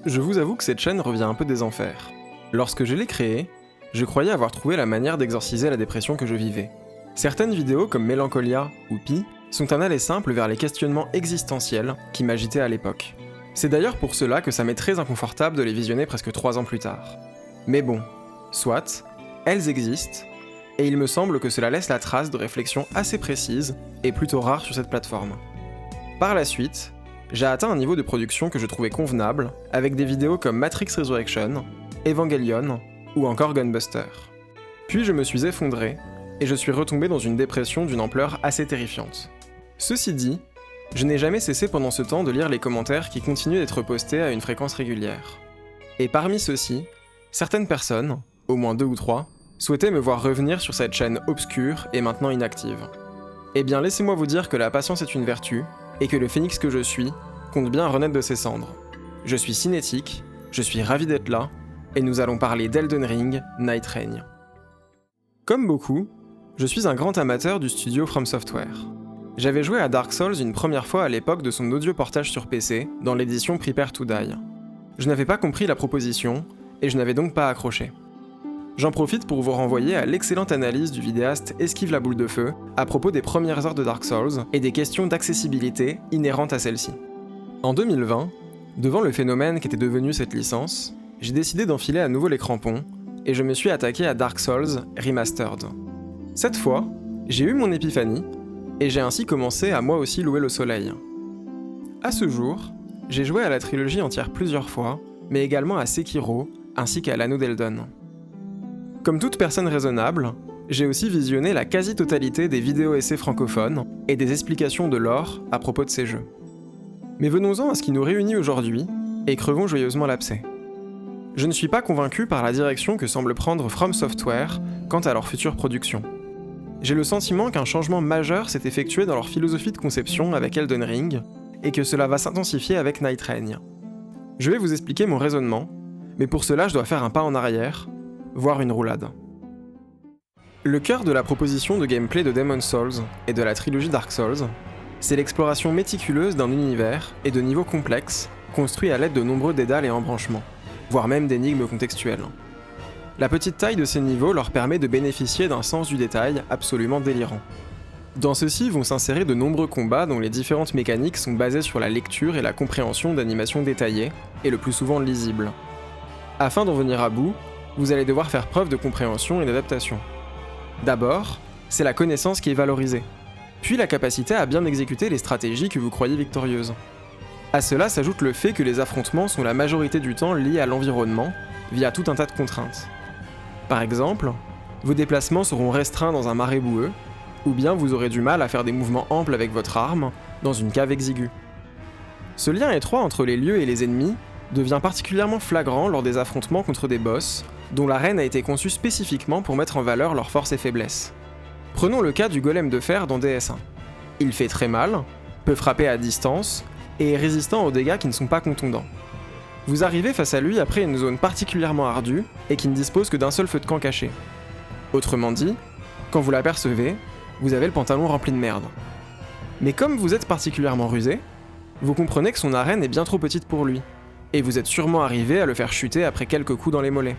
Je vous avoue que cette chaîne revient un peu des enfers. Lorsque je l'ai créée, je croyais avoir trouvé la manière d'exorciser la dépression que je vivais. Certaines vidéos comme Mélancolia ou Pi sont un aller simple vers les questionnements existentiels qui m'agitaient à l'époque. C'est d'ailleurs pour cela que ça m'est très inconfortable de les visionner presque 3 ans plus tard. Mais bon, soit, elles existent, et il me semble que cela laisse la trace de réflexions assez précises et plutôt rares sur cette plateforme. Par la suite, j'ai atteint un niveau de production que je trouvais convenable, avec des vidéos comme Matrix Resurrection, Evangelion ou encore Gunbuster. Puis je me suis effondré, et je suis retombé dans une dépression d'une ampleur assez terrifiante. Ceci dit, je n'ai jamais cessé pendant ce temps de lire les commentaires qui continuent d'être postés à une fréquence régulière. Et parmi ceux-ci, certaines personnes, au moins 2 ou 3, souhaitaient me voir revenir sur cette chaîne obscure et maintenant inactive. Eh bien laissez-moi vous dire que la patience est une vertu, et que le phénix que je suis compte bien renaître de ses cendres. Je suis cinétique, je suis ravi d'être là, et nous allons parler d'Elden Ring, Night Reign. Comme beaucoup, je suis un grand amateur du studio From Software. J'avais joué à Dark Souls une première fois à l'époque de son audio portage sur PC, dans l'édition Prepare to Die. Je n'avais pas compris la proposition, et je n'avais donc pas accroché. J'en profite pour vous renvoyer à l'excellente analyse du vidéaste Esquive la boule de feu à propos des premières heures de Dark Souls et des questions d'accessibilité inhérentes à celle-ci. En 2020, devant le phénomène qu'était devenu cette licence, j'ai décidé d'enfiler à nouveau les crampons et je me suis attaqué à Dark Souls Remastered. Cette fois, j'ai eu mon épiphanie et j'ai ainsi commencé à moi aussi louer le soleil. À ce jour, j'ai joué à la trilogie entière plusieurs fois, mais également à Sekiro ainsi qu'à l'Anneau d'Elden. Comme toute personne raisonnable, j'ai aussi visionné la quasi-totalité des vidéos-essais francophones et des explications de lore à propos de ces jeux. Mais venons-en à ce qui nous réunit aujourd'hui, et crevons joyeusement l'abcès. Je ne suis pas convaincu par la direction que semble prendre From Software quant à leur future production. J'ai le sentiment qu'un changement majeur s'est effectué dans leur philosophie de conception avec Elden Ring, et que cela va s'intensifier avec Night Reign. Je vais vous expliquer mon raisonnement, mais pour cela je dois faire un pas en arrière, voire une roulade. Le cœur de la proposition de gameplay de Demon's Souls et de la trilogie Dark Souls, c'est l'exploration méticuleuse d'un univers et de niveaux complexes, construits à l'aide de nombreux dédales et embranchements, voire même d'énigmes contextuelles. La petite taille de ces niveaux leur permet de bénéficier d'un sens du détail absolument délirant. Dans ceux-ci vont s'insérer de nombreux combats dont les différentes mécaniques sont basées sur la lecture et la compréhension d'animations détaillées, et le plus souvent lisibles. Afin d'en venir à bout, vous allez devoir faire preuve de compréhension et d'adaptation. D'abord, c'est la connaissance qui est valorisée, puis la capacité à bien exécuter les stratégies que vous croyez victorieuses. À cela s'ajoute le fait que les affrontements sont la majorité du temps liés à l'environnement, via tout un tas de contraintes. Par exemple, vos déplacements seront restreints dans un marais boueux, ou bien vous aurez du mal à faire des mouvements amples avec votre arme, dans une cave exiguë. Ce lien étroit entre les lieux et les ennemis devient particulièrement flagrant lors des affrontements contre des boss, dont l'arène a été conçue spécifiquement pour mettre en valeur leurs forces et faiblesses. Prenons le cas du golem de fer dans DS1. Il fait très mal, peut frapper à distance, et est résistant aux dégâts qui ne sont pas contondants. Vous arrivez face à lui après une zone particulièrement ardue, et qui ne dispose que d'un seul feu de camp caché. Autrement dit, quand vous l'apercevez, vous avez le pantalon rempli de merde. Mais comme vous êtes particulièrement rusé, vous comprenez que son arène est bien trop petite pour lui, et vous êtes sûrement arrivé à le faire chuter après quelques coups dans les mollets.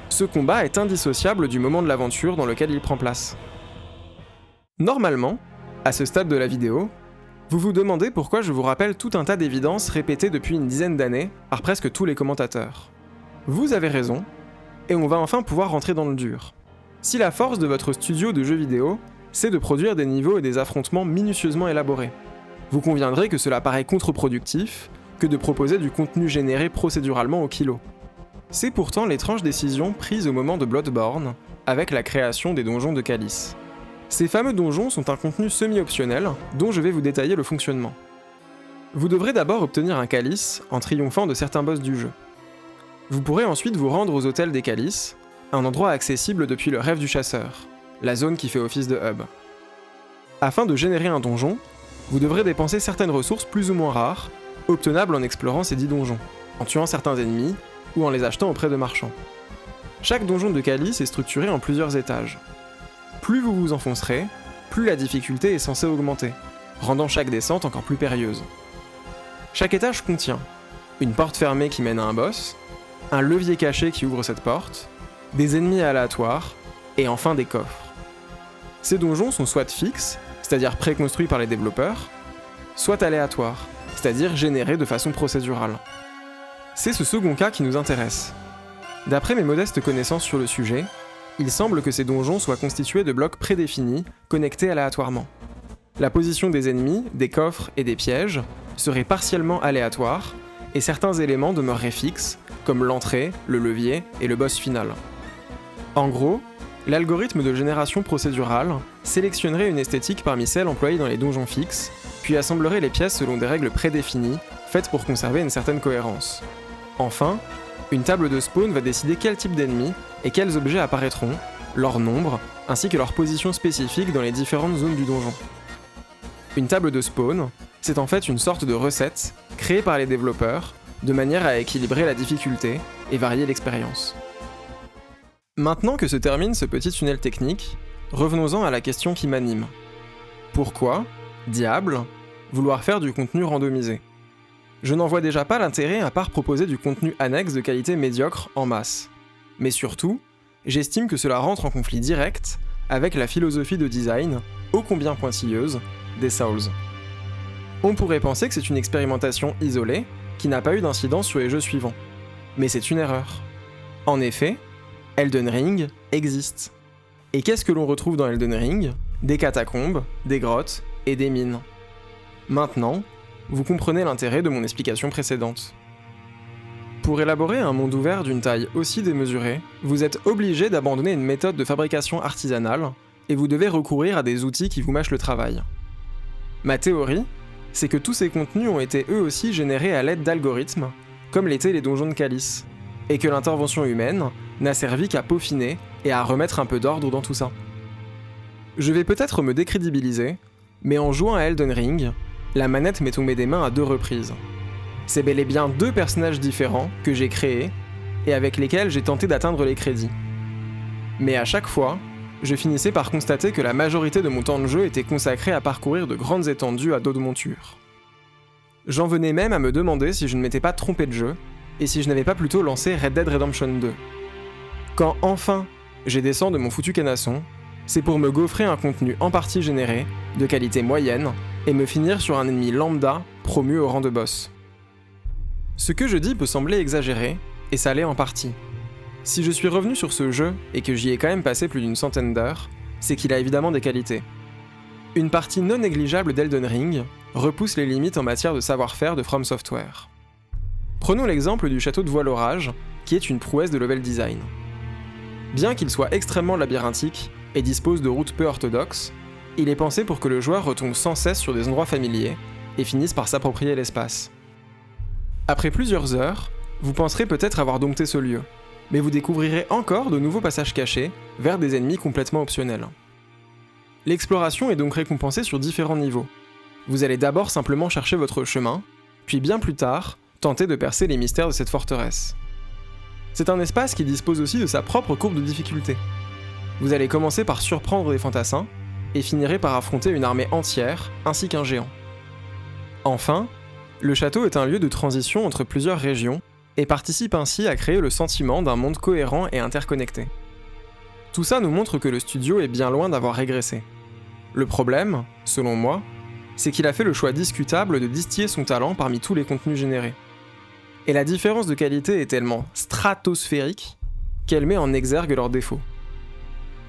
Ce combat est indissociable du moment de l'aventure dans lequel il prend place. Normalement, à ce stade de la vidéo, vous vous demandez pourquoi je vous rappelle tout un tas d'évidences répétées depuis une dizaine d'années par presque tous les commentateurs. Vous avez raison, et on va enfin pouvoir rentrer dans le dur. Si la force de votre studio de jeux vidéo, c'est de produire des niveaux et des affrontements minutieusement élaborés, vous conviendrez que cela paraît contre-productif que de proposer du contenu généré procéduralement au kilo. C'est pourtant l'étrange décision prise au moment de Bloodborne, avec la création des donjons de Calice. Ces fameux donjons sont un contenu semi-optionnel, dont je vais vous détailler le fonctionnement. Vous devrez d'abord obtenir un calice en triomphant de certains boss du jeu. Vous pourrez ensuite vous rendre aux hôtels des calices, un endroit accessible depuis le rêve du chasseur, la zone qui fait office de hub. Afin de générer un donjon, vous devrez dépenser certaines ressources plus ou moins rares, obtenables en explorant ces 10 donjons, en tuant certains ennemis, ou en les achetant auprès de marchands. Chaque donjon de Calice est structuré en plusieurs étages. Plus vous vous enfoncerez, plus la difficulté est censée augmenter, rendant chaque descente encore plus périlleuse. Chaque étage contient une porte fermée qui mène à un boss, un levier caché qui ouvre cette porte, des ennemis aléatoires, et enfin des coffres. Ces donjons sont soit fixes, c'est-à-dire préconstruits par les développeurs, soit aléatoires, c'est-à-dire générés de façon procédurale. C'est ce second cas qui nous intéresse. D'après mes modestes connaissances sur le sujet, il semble que ces donjons soient constitués de blocs prédéfinis, connectés aléatoirement. La position des ennemis, des coffres et des pièges serait partiellement aléatoire, et certains éléments demeureraient fixes, comme l'entrée, le levier et le boss final. En gros, l'algorithme de génération procédurale sélectionnerait une esthétique parmi celles employées dans les donjons fixes, puis assemblerait les pièces selon des règles prédéfinies, faites pour conserver une certaine cohérence. Enfin, une table de spawn va décider quel type d'ennemis et quels objets apparaîtront, leur nombre, ainsi que leur position spécifique dans les différentes zones du donjon. Une table de spawn, c'est en fait une sorte de recette créée par les développeurs de manière à équilibrer la difficulté et varier l'expérience. Maintenant que se termine ce petit tunnel technique, revenons-en à la question qui m'anime. Pourquoi, diable, vouloir faire du contenu randomisé ? Je n'en vois déjà pas l'intérêt à part proposer du contenu annexe de qualité médiocre en masse. Mais surtout, j'estime que cela rentre en conflit direct avec la philosophie de design, ô combien pointilleuse, des Souls. On pourrait penser que c'est une expérimentation isolée, qui n'a pas eu d'incidence sur les jeux suivants. Mais c'est une erreur. En effet, Elden Ring existe. Et qu'est-ce que l'on retrouve dans Elden Ring ? Des catacombes, des grottes et des mines. Maintenant, vous comprenez l'intérêt de mon explication précédente. Pour élaborer un monde ouvert d'une taille aussi démesurée, vous êtes obligé d'abandonner une méthode de fabrication artisanale, et vous devez recourir à des outils qui vous mâchent le travail. Ma théorie, c'est que tous ces contenus ont été eux aussi générés à l'aide d'algorithmes, comme l'étaient les donjons de Calice, et que l'intervention humaine n'a servi qu'à peaufiner et à remettre un peu d'ordre dans tout ça. Je vais peut-être me décrédibiliser, mais en jouant à Elden Ring, la manette m'est tombée des mains à 2 reprises. C'est bel et bien 2 personnages différents que j'ai créés et avec lesquels j'ai tenté d'atteindre les crédits. Mais à chaque fois, je finissais par constater que la majorité de mon temps de jeu était consacré à parcourir de grandes étendues à dos de monture. J'en venais même à me demander si je ne m'étais pas trompé de jeu, et si je n'avais pas plutôt lancé Red Dead Redemption 2. Quand enfin j'ai descendu de mon foutu canasson, c'est pour me gaufrer un contenu en partie généré, de qualité moyenne, et me finir sur un ennemi lambda promu au rang de boss. Ce que je dis peut sembler exagéré, et ça l'est en partie. Si je suis revenu sur ce jeu et que j'y ai quand même passé plus d'une centaine d'heures, c'est qu'il a évidemment des qualités. Une partie non négligeable d'Elden Ring repousse les limites en matière de savoir-faire de From Software. Prenons l'exemple du château de Voile Orage, qui est une prouesse de level design. Bien qu'il soit extrêmement labyrinthique et dispose de routes peu orthodoxes, il est pensé pour que le joueur retombe sans cesse sur des endroits familiers et finisse par s'approprier l'espace. Après plusieurs heures, vous penserez peut-être avoir dompté ce lieu, mais vous découvrirez encore de nouveaux passages cachés vers des ennemis complètement optionnels. L'exploration est donc récompensée sur différents niveaux. Vous allez d'abord simplement chercher votre chemin, puis bien plus tard, tenter de percer les mystères de cette forteresse. C'est un espace qui dispose aussi de sa propre courbe de difficulté. Vous allez commencer par surprendre des fantassins, et finirez par affronter une armée entière, ainsi qu'un géant. Enfin, le château est un lieu de transition entre plusieurs régions, et participe ainsi à créer le sentiment d'un monde cohérent et interconnecté. Tout ça nous montre que le studio est bien loin d'avoir régressé. Le problème, selon moi, c'est qu'il a fait le choix discutable de distiller son talent parmi tous les contenus générés. Et la différence de qualité est tellement stratosphérique qu'elle met en exergue leurs défauts.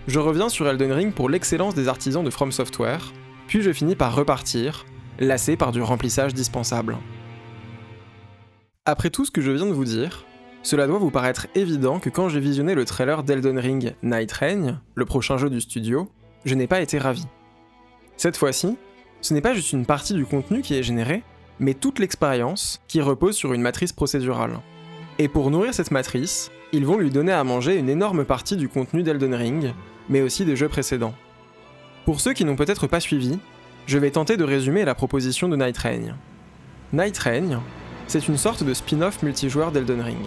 Je reviens sur Elden Ring pour l'excellence des artisans de From Software, puis je finis par repartir, lassé par du remplissage dispensable. Après tout ce que je viens de vous dire, cela doit vous paraître évident que quand j'ai visionné le trailer d'Elden Ring Night Reign, le prochain jeu du studio, je n'ai pas été ravi. Cette fois-ci, ce n'est pas juste une partie du contenu qui est générée, mais toute l'expérience qui repose sur une matrice procédurale. Et pour nourrir cette matrice, ils vont lui donner à manger une énorme partie du contenu d'Elden Ring, mais aussi des jeux précédents. Pour ceux qui n'ont peut-être pas suivi, je vais tenter de résumer la proposition de Night Reign. Night Reign, c'est une sorte de spin-off multijoueur d'Elden Ring.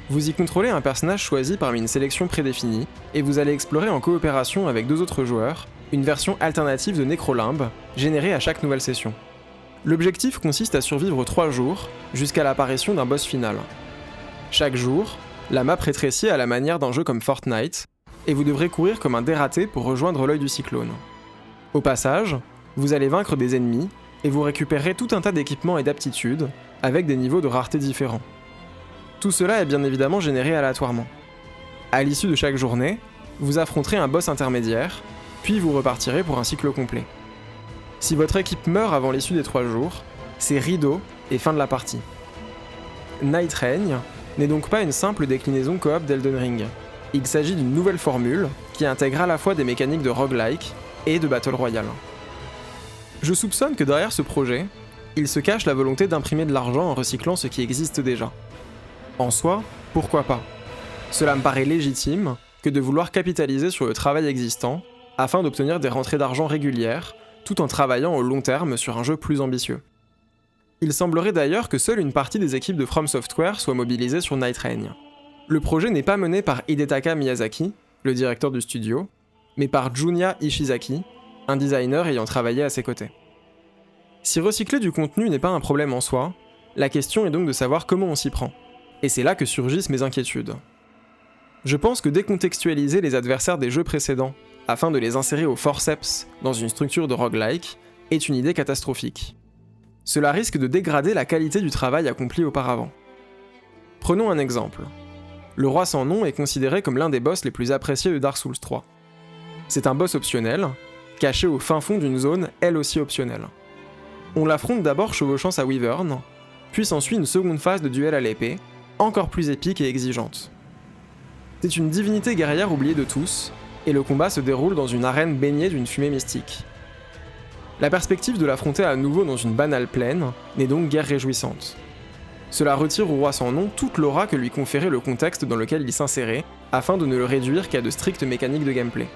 Vous y contrôlez un personnage choisi parmi une sélection prédéfinie, et vous allez explorer en coopération avec 2 autres joueurs, une version alternative de Necrolimbe, générée à chaque nouvelle session. L'objectif consiste à survivre 3 jours, jusqu'à l'apparition d'un boss final. Chaque jour, la map rétrécit à la manière d'un jeu comme Fortnite, et vous devrez courir comme un dératé pour rejoindre l'œil du cyclone. Au passage, vous allez vaincre des ennemis, et vous récupérerez tout un tas d'équipements et d'aptitudes, avec des niveaux de rareté différents. Tout cela est bien évidemment généré aléatoirement. À l'issue de chaque journée, vous affronterez un boss intermédiaire, puis vous repartirez pour un cycle complet. Si votre équipe meurt avant l'issue des 3 jours, c'est rideau et fin de la partie. Night Reign n'est donc pas une simple déclinaison coop d'Elden Ring. Il s'agit d'une nouvelle formule qui intègre à la fois des mécaniques de roguelike et de battle royale. Je soupçonne que derrière ce projet, il se cache la volonté d'imprimer de l'argent en recyclant ce qui existe déjà. En soi, pourquoi pas ? Cela me paraît légitime que de vouloir capitaliser sur le travail existant afin d'obtenir des rentrées d'argent régulières tout en travaillant au long terme sur un jeu plus ambitieux. Il semblerait d'ailleurs que seule une partie des équipes de From Software soit mobilisée sur Night Reign. Le projet n'est pas mené par Hidetaka Miyazaki, le directeur du studio, mais par Junya Ishizaki, un designer ayant travaillé à ses côtés. Si recycler du contenu n'est pas un problème en soi, la question est donc de savoir comment on s'y prend. Et c'est là que surgissent mes inquiétudes. Je pense que décontextualiser les adversaires des jeux précédents afin de les insérer au forceps dans une structure de roguelike est une idée catastrophique. Cela risque de dégrader la qualité du travail accompli auparavant. Prenons un exemple. Le roi sans nom est considéré comme l'un des boss les plus appréciés de Dark Souls 3. C'est un boss optionnel, caché au fin fond d'une zone elle aussi optionnelle. On l'affronte d'abord chevauchant sa Wyvern, puis s'ensuit une seconde phase de duel à l'épée, encore plus épique et exigeante. C'est une divinité guerrière oubliée de tous, et le combat se déroule dans une arène baignée d'une fumée mystique. La perspective de l'affronter à nouveau dans une banale plaine n'est donc guère réjouissante. Cela retire au roi sans nom toute l'aura que lui conférait le contexte dans lequel il s'insérait, afin de ne le réduire qu'à de strictes mécaniques de gameplay.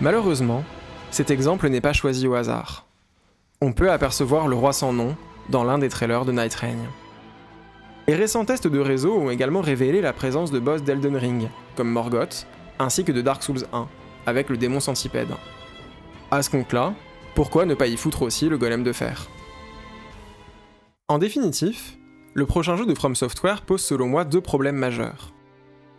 Malheureusement, cet exemple n'est pas choisi au hasard. On peut apercevoir le roi sans nom dans l'un des trailers de Night Reign. Les récents tests de réseau ont également révélé la présence de boss d'Elden Ring, comme Morgoth, ainsi que de Dark Souls 1, avec le démon centipède. À ce compte-là, pourquoi ne pas y foutre aussi le golem de fer ? En définitif, le prochain jeu de From Software pose selon moi 2 problèmes majeurs.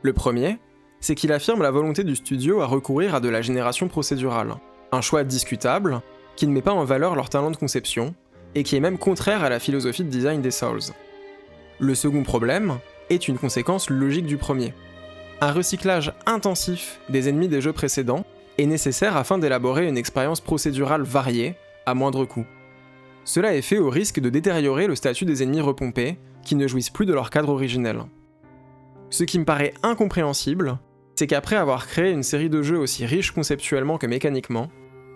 Le premier, c'est qu'il affirme la volonté du studio à recourir à de la génération procédurale, un choix discutable, qui ne met pas en valeur leur talent de conception, et qui est même contraire à la philosophie de design des Souls. Le second problème est une conséquence logique du premier. Un recyclage intensif des ennemis des jeux précédents est nécessaire afin d'élaborer une expérience procédurale variée, à moindre coût. Cela est fait au risque de détériorer le statut des ennemis repompés, qui ne jouissent plus de leur cadre originel. Ce qui me paraît incompréhensible, c'est qu'après avoir créé une série de jeux aussi riches conceptuellement que mécaniquement,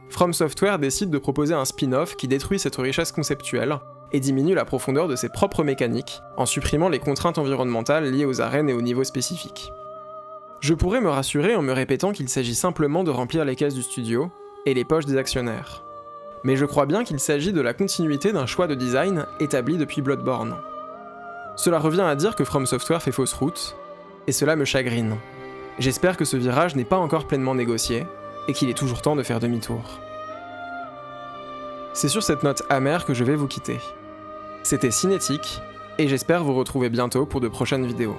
From Software décide de proposer un spin-off qui détruit cette richesse conceptuelle et diminue la profondeur de ses propres mécaniques, en supprimant les contraintes environnementales liées aux arènes et aux niveaux spécifiques. Je pourrais me rassurer en me répétant qu'il s'agit simplement de remplir les caisses du studio et les poches des actionnaires. Mais je crois bien qu'il s'agit de la continuité d'un choix de design établi depuis Bloodborne. Cela revient à dire que From Software fait fausse route, et cela me chagrine. J'espère que ce virage n'est pas encore pleinement négocié, et qu'il est toujours temps de faire demi-tour. C'est sur cette note amère que je vais vous quitter. C'était Cinétique, et j'espère vous retrouver bientôt pour de prochaines vidéos.